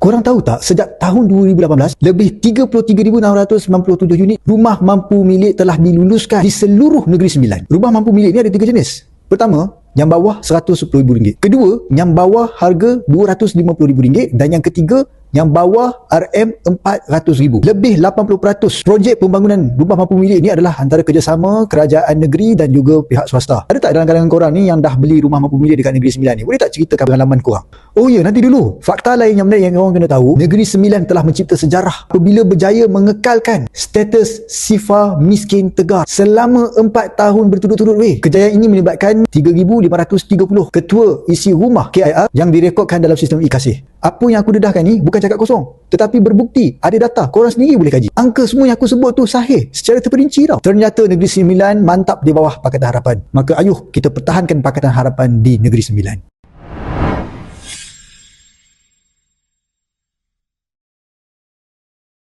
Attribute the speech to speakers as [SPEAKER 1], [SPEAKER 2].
[SPEAKER 1] Korang tahu tak, sejak tahun 2018, lebih 33,697 unit rumah mampu milik telah diluluskan di seluruh Negeri Sembilan. Rumah mampu milik ni ada 3 jenis. Pertama, yang bawah RM110,000. Kedua, yang bawah harga RM250,000. Dan yang ketiga, yang bawah RM400,000. Lebih 80% projek pembangunan rumah mampu milik ni adalah antara kerjasama kerajaan negeri dan juga pihak swasta. Ada tak dalam kalangan korang ni yang dah beli rumah mampu milik dekat Negeri Sembilan ni? Boleh tak ceritakan pengalaman korang? Oh ya, nanti dulu. Fakta lain yang menarik yang korang kena tahu, Negeri Sembilan telah mencipta sejarah apabila berjaya mengekalkan status Sifa Miskin Tegar selama 4 tahun berturut-turut. Kejayaan ini melibatkan 3,530 ketua isi rumah KIR yang direkodkan dalam sistem e-Kasih. Apa yang aku dedahkan ni bukan cakap kosong, tetapi berbukti, ada data, korang sendiri boleh kaji. Angka semua yang aku sebut tu sahih secara terperinci tau. Ternyata Negeri Sembilan mantap di bawah Pakatan Harapan. Maka ayuh kita pertahankan Pakatan Harapan di Negeri Sembilan.